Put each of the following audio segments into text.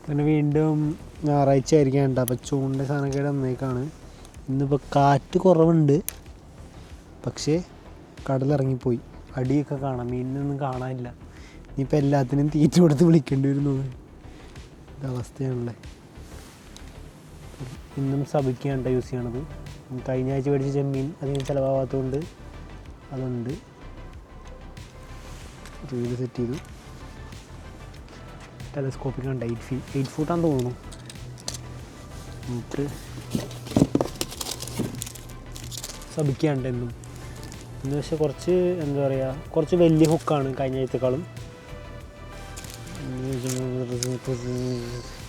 പിന്നെ വീണ്ടും ഞായറാഴ്ച ആയിരിക്കും കേട്ടോ. അപ്പോൾ ചൂണ്ട സാധനമൊക്കെ വന്നേക്കാണ്. ഇന്നിപ്പോൾ കാറ്റ് കുറവുണ്ട്, പക്ഷേ കടലിറങ്ങിപ്പോയി. അടിയൊക്കെ കാണാം, മീനിനൊന്നും കാണാനില്ല. ഇനിയിപ്പോൾ എല്ലാത്തിനും തീറ്റ കൊടുത്ത് വിളിക്കേണ്ടി വരുന്നു. ഇതവസ്ഥയാണല്ലേ. ഇന്നും സബിക്കാണ് യൂസ് ചെയ്യണത്. കഴിഞ്ഞ ആഴ്ച മേടിച്ച ചെമ്മീൻ അധികം ചിലവാകാത്തതുകൊണ്ട് അതുണ്ട്. റീല് സെറ്റ് ചെയ്തു. ടെലസ്കോപ്പിക് ഉണ്ട്. 8 ഫൂട്ടാന്ന് തോന്നുന്നു. നമുക്ക് സബിക്കാണ്ട് എന്നും. എന്ന് വെച്ചാൽ കുറച്ച് എന്താ പറയുക, കുറച്ച് വലിയ ഹുക്കാണ് കഴിഞ്ഞ ആഴ്ചക്കാളും.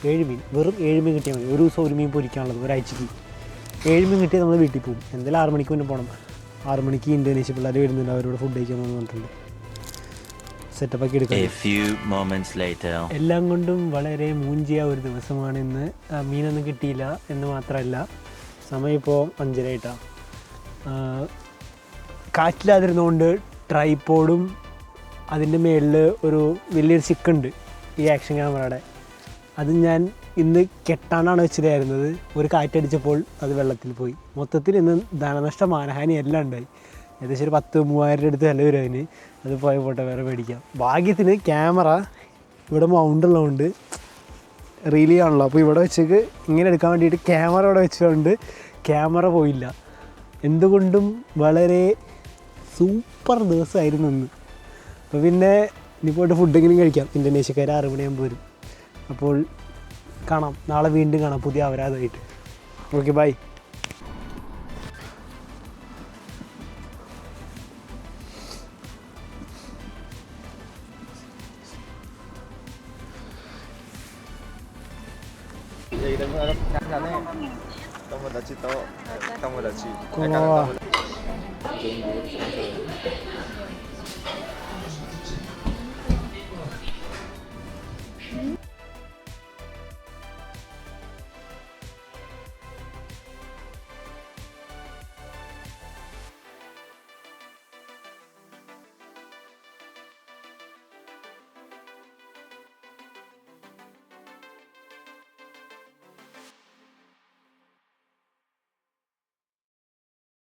7 മീൻ, വെറും 7 മീൻ കിട്ടിയാൽ മതി. ഒരു ദിവസം 1 മീൻ പൊരിക്കാനുള്ളത് ഒരാഴ്ചക്ക്. 7 മീൻ കിട്ടിയാൽ നമ്മൾ വീട്ടിൽ പോകും. എന്തായാലും 6 മണിക്ക് മുന്നേ പോകണം. 6 മണിക്ക് ഇന്തോനേഷ്യ പിള്ളേർ വരുന്നുണ്ട്, അവരോട് ഫുഡ് കഴിക്കാൻ പറഞ്ഞിട്ടുണ്ട്. സെറ്റപ്പൊക്കെ എടുക്കാം. എല്ലാം കൊണ്ടും വളരെ മൂഞ്ചിയ ഒരു ദിവസമാണ് ഇന്ന്. മീനൊന്നും കിട്ടിയില്ല എന്ന് മാത്രമല്ല, സമയം ഇപ്പോൾ 5:30 ആയിട്ടാണ്. കാറ്റിലാതിരുന്നുകൊണ്ട് ട്രൈപോഡും അതിൻ്റെ മേളിൽ ഒരു വലിയൊരു ചിക്കുണ്ട്, ഈ ആക്ഷൻ ക്യാമറയുടെ. അത് ഞാൻ ഇന്ന് കെട്ടാനാണ് വെച്ചിട്ടായിരുന്നത്. ഒരു കാറ്റടിച്ചപ്പോൾ അത് വെള്ളത്തിൽ പോയി. മൊത്തത്തിൽ ഇന്ന് ധനനഷ്ടം, മാനഹാനി എല്ലാം ഉണ്ടായി. ഏകദേശം ഒരു 10,000-3000 അടുത്ത് വില വരും അതിന്. അത് പോയ പോട്ടെ, വേറെ മേടിക്കാം. ഭാഗ്യത്തിന് ക്യാമറ ഇവിടെ മൗണ്ട് ഉള്ളതുകൊണ്ട് റീൽ ചെയ്യാണല്ലോ. അപ്പോൾ ഇവിടെ വെച്ചേക്ക് ഇങ്ങനെ എടുക്കാൻ വേണ്ടിയിട്ട് ക്യാമറ ഇവിടെ വെച്ചതുകൊണ്ട് ക്യാമറ പോയില്ല. എന്തുകൊണ്ടും വളരെ സൂപ്പർ ദിവസമായിരുന്നു ഇന്ന്. അപ്പോൾ പിന്നെ ഇനി പോയിട്ട് ഫുഡെങ്കിലും കഴിക്കാം. ഇന്തോനേഷ്യക്കാർ 6 മണിയാകുമ്പോൾ വരും. അപ്പോൾ കാണാം, നാളെ വീണ്ടും കാണാം പുതിയ അപരാധമായിട്ട്. Okay, by.